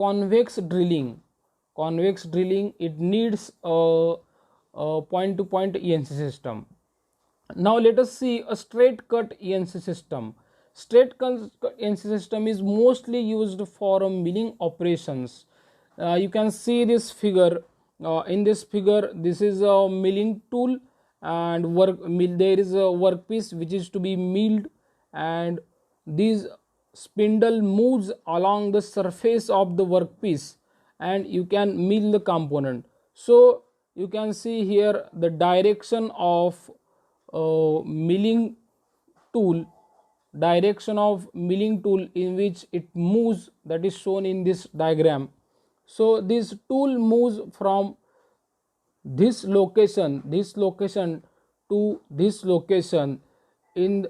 convex drilling. Convex drilling, it needs a point to point ENC system. Now let us see a straight cut ENC system. Straight cut ENC system is mostly used for milling operations. You can see this figure. In this figure, this is a milling tool, and there is a workpiece which is to be milled, and this spindle moves along the surface of the workpiece, and you can mill the component. So you can see here the direction of milling tool, in which it moves, that is shown in this diagram. So this tool moves from this location to this location in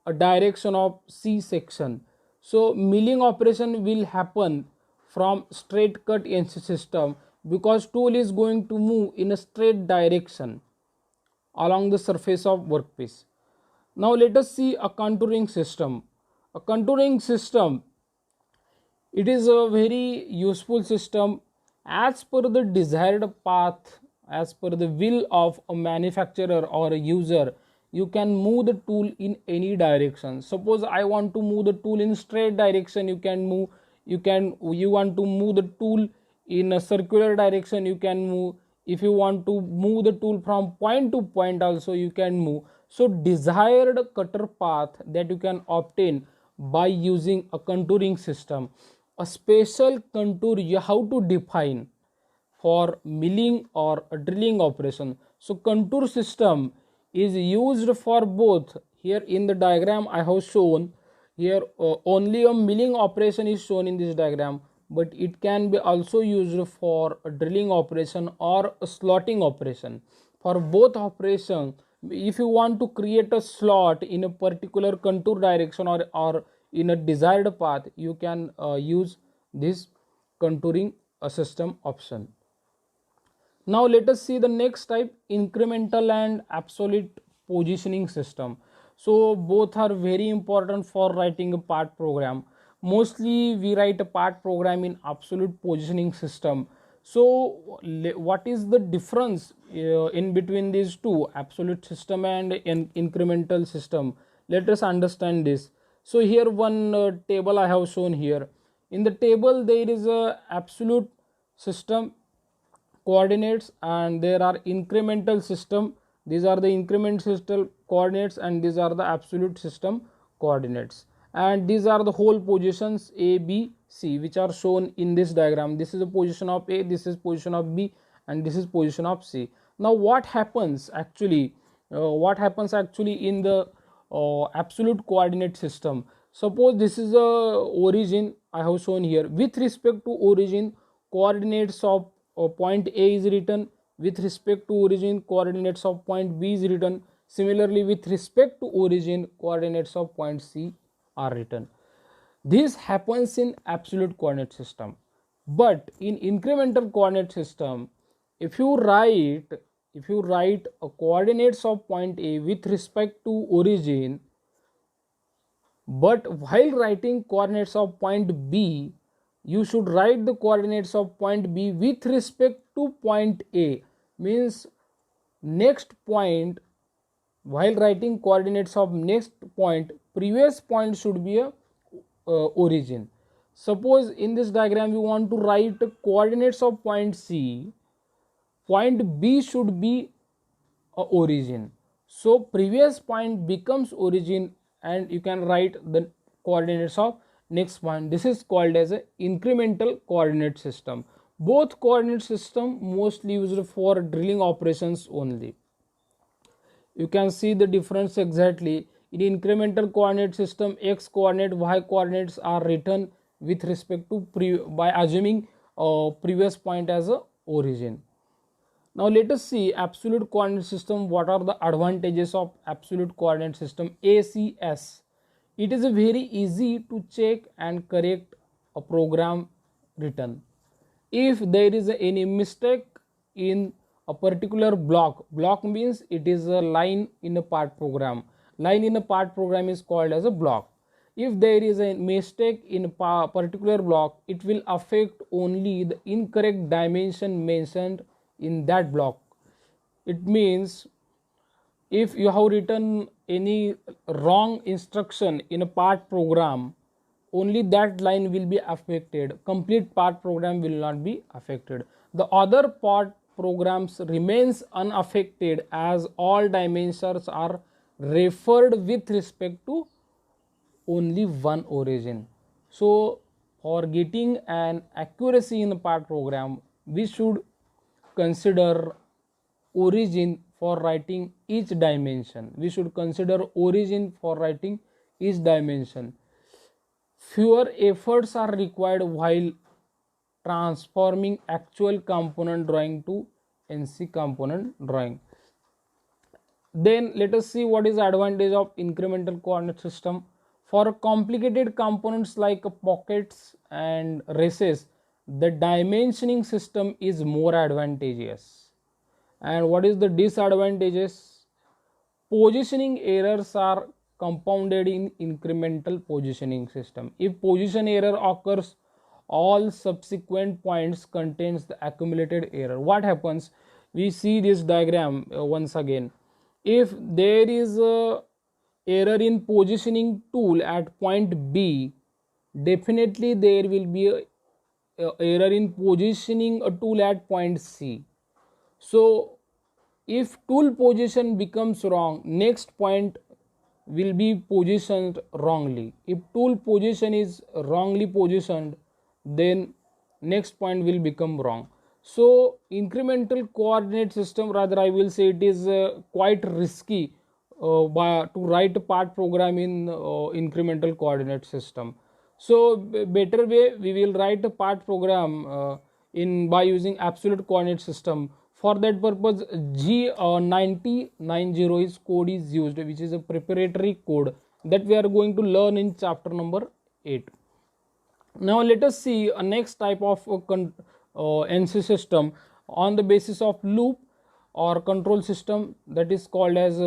a direction of C section. So milling operation will happen from straight cut ENC system because tool is going to move in a straight direction along the surface of workpiece. Now let us see a contouring system. A contouring system, it is a very useful system. As per the desired path, as per the will of a manufacturer or a user, you can move the tool in any direction. Suppose I want to move the tool in straight direction, you can move. You want to move the tool in a circular direction, you can move. If you want to move the tool from point to point also, you can move. So desired cutter path that you can obtain by using a contouring system. A special contour you have to define for milling or a drilling operation. So contour system is used for both. Here in the diagram I have shown here, only a milling operation is shown in this diagram, but it can be also used for a drilling operation or a slotting operation. For both operations, if you want to create a slot in a particular contour direction or in a desired path, you can use this contouring system option. Now let us see the next type, incremental and absolute positioning system. So both are very important for writing a part program. Mostly we write a part program in absolute positioning system. So what is the difference in between these two, absolute system and incremental system? Let us understand this. So here one table I have shown here. In the table there is a absolute system coordinates and there are incremental system. These are the increment system coordinates and these are the absolute system coordinates, and these are the whole positions A, B, C which are shown in this diagram. This is the position of A, this is position of B, and this is position of C. Now what happens actually in the absolute coordinate system? Suppose this is a origin I have shown here. With respect to origin, coordinates of point A is written. With respect to origin, coordinates of point B is written. Similarly, with respect to origin, coordinates of point C are written. This happens in absolute coordinate system. But in incremental coordinate system, if you write a coordinates of point A with respect to origin, but while writing coordinates of point B, you should write the coordinates of point B with respect to point A. Means next point, while writing coordinates of next point, previous point should be a origin. Suppose in this diagram we want to write coordinates of point C, point B should be a origin. So previous point becomes origin and you can write the coordinates of next point. This is called as a incremental coordinate system. Both coordinate system mostly used for drilling operations only. You can see the difference exactly. In incremental coordinate system, x coordinate, y coordinates are written with respect to by assuming previous point as a origin. Now let us see absolute coordinate system. What are the advantages of absolute coordinate system ACS? It is a very easy to check and correct a program written. If there is any mistake in a particular block means it is a line in a part program. Line in a part program is called as a block. if there is a mistake in a particular block, it will affect only the incorrect dimension mentioned in that block. It means if you have written any wrong instruction in a part program, only that line will be affected. Complete part program will not be affected. The other part programs remains unaffected as all dimensions are referred with respect to only one origin. So for getting an accuracy in the part program, we should consider origin for writing each dimension. We should consider origin for writing each dimension. Fewer efforts are required while transforming actual component drawing to NC component drawing. Then let us see what is the advantage of incremental coordinate system. For complicated components like pockets and races, the dimensioning system is more advantageous. And what is the disadvantages? Positioning errors are compounded in incremental positioning system. If position error occurs, all subsequent points contains the accumulated error. What happens? We see this diagram once again. If there is a error in positioning tool at point B, definitely there will be a error in positioning a tool at point C. So if tool position becomes wrong, next point will be positioned wrongly. If tool position is wrongly positioned, then next point will become wrong. So incremental coordinate system, rather I will say, it is quite risky to write a part program in incremental coordinate system. So better way, we will write a part program in by using absolute coordinate system. For that purpose, G9090 is code is used, which is a preparatory code that we are going to learn in chapter number 8. Now let us see a next type of NC system on the basis of loop or control system, that is called as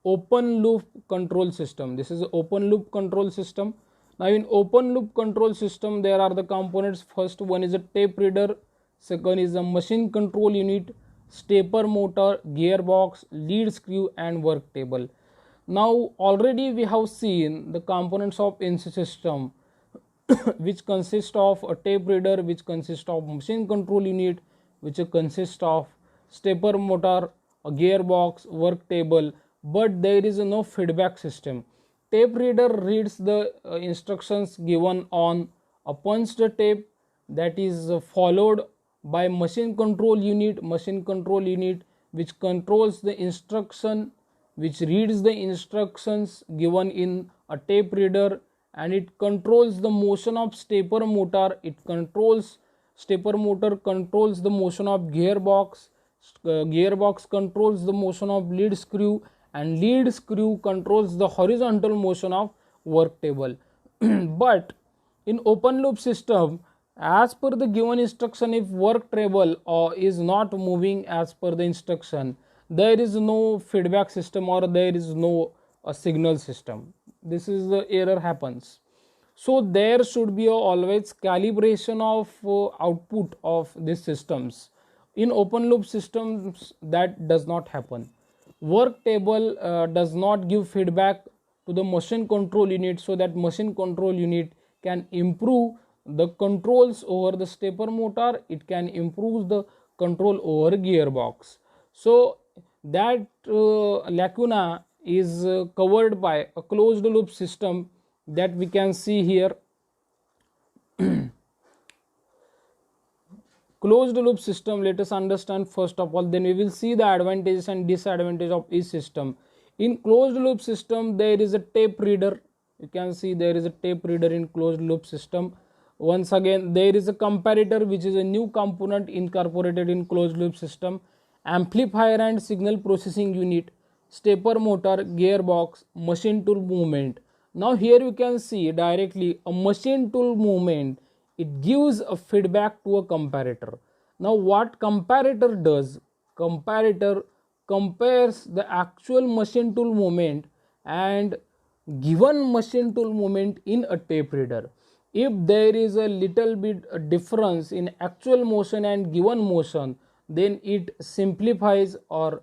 open loop control system. This is open loop control system. Now in open loop control system, there are the components. First one is a tape reader, second is a machine control unit, stepper motor, gearbox, lead screw and work table. Now already we have seen the components of NC system which consist of a tape reader, which consists of machine control unit, which consists of stepper motor, a gearbox, work table, but there is no feedback system. Tape reader reads the instructions given on a punched tape, that is followed by machine control unit which controls the instruction, which reads the instructions given in a tape reader, and it controls the motion of stepper motor. Stepper motor controls the motion of gearbox, gearbox controls the motion of lead screw, and lead screw controls the horizontal motion of work table. But in open loop system, as per the given instruction, if work table is not moving as per the instruction, there is no feedback system or there is no signal system. This is the error happens. So there should be always calibration of output of these systems. In open loop systems, that does not happen. Work table does not give feedback to the machine control unit, so that machine control unit can improve the controls over the stepper motor, it can improve the control over gearbox. So that lacuna is covered by a closed loop system that we can see here. Closed loop system, let us understand first of all, then we will see the advantages and disadvantages of each system. In closed loop system, there is a tape reader. You can see there is a tape reader in closed loop system. Once again, there is a comparator, which is a new component incorporated in closed loop system, amplifier and signal processing unit, stepper motor, gearbox, machine tool movement. Now here you can see directly a machine tool movement, it gives a feedback to a comparator. Now what comparator does? Comparator compares the actual machine tool movement and given machine tool movement in a tape reader. If there is a little bit difference in actual motion and given motion, then it simplifies, and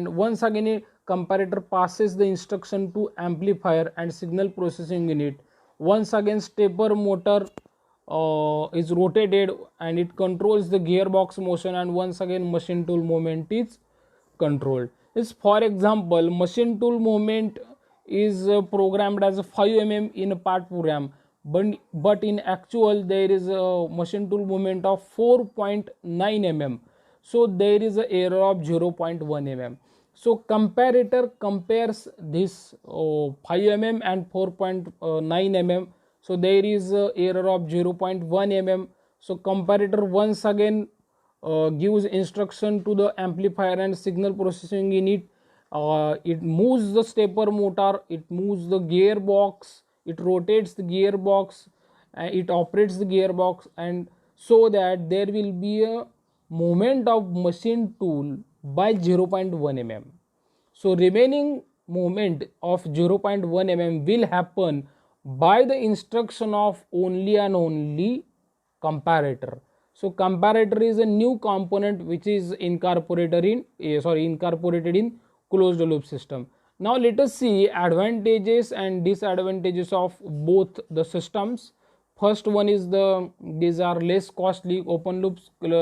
once again a comparator passes the instruction to amplifier and signal processing unit. Once again stepper motor is rotated and it controls the gearbox motion, and once again machine tool movement is controlled. Is, for example, machine tool movement is programmed as a 5 mm in a part program, but in actual there is a machine tool movement of 4.9 mm, so there is an error of 0.1 mm. So comparator compares this 5 mm and 4.9 mm, so there is a error of 0.1 mm. So comparator once again gives instruction to the amplifier and signal processing unit. It moves the stepper motor, it moves the gearbox, it rotates the gearbox, it operates the gearbox, and so that there will be a movement of machine tool by 0.1 mm. So remaining movement of 0.1 mm will happen by the instruction of only and only comparator. So comparator is a new component which is incorporated in closed loop system. Now let us see advantages and disadvantages of both the systems. First one is these are less costly. Open loop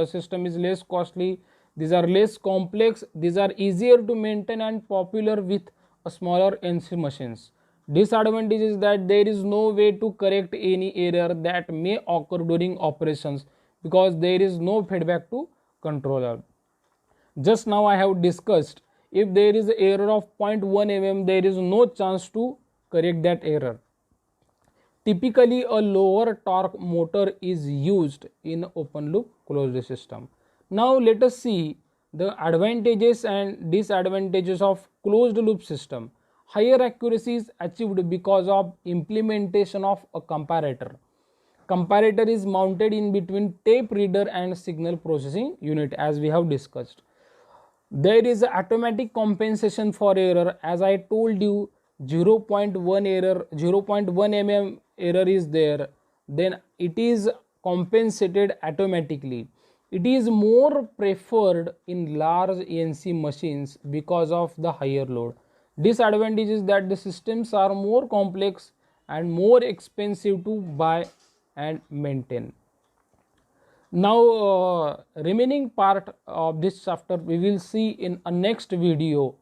system is less costly. These are less complex. These are easier to maintain and popular with smaller NC machines. Disadvantage is that there is no way to correct any error that may occur during operations because there is no feedback to controller. Just now I have discussed, if there is an error of 0.1 mm, there is no chance to correct that error. Typically a lower torque motor is used in open loop closed system. Now let us see the advantages and disadvantages of closed loop system. Higher accuracy is achieved because of implementation of a comparator. Comparator is mounted in between tape reader and signal processing unit, as we have discussed. There is automatic compensation for error. As I told you, 0.1 error, 0.1 mm error is there, then it is compensated automatically. It is more preferred in large ANC machines because of the higher load. Disadvantage is that the systems are more complex and more expensive to buy and maintain. Now remaining part of this chapter we will see in a next video.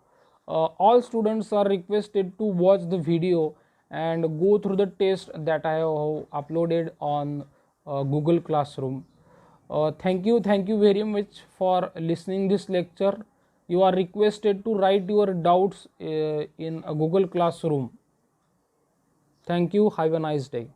All students are requested to watch the video and go through the test that I have uploaded on Google Classroom. Thank you very much for listening this lecture. You are requested to write your doubts in a Google Classroom. Thank you. Have a nice day.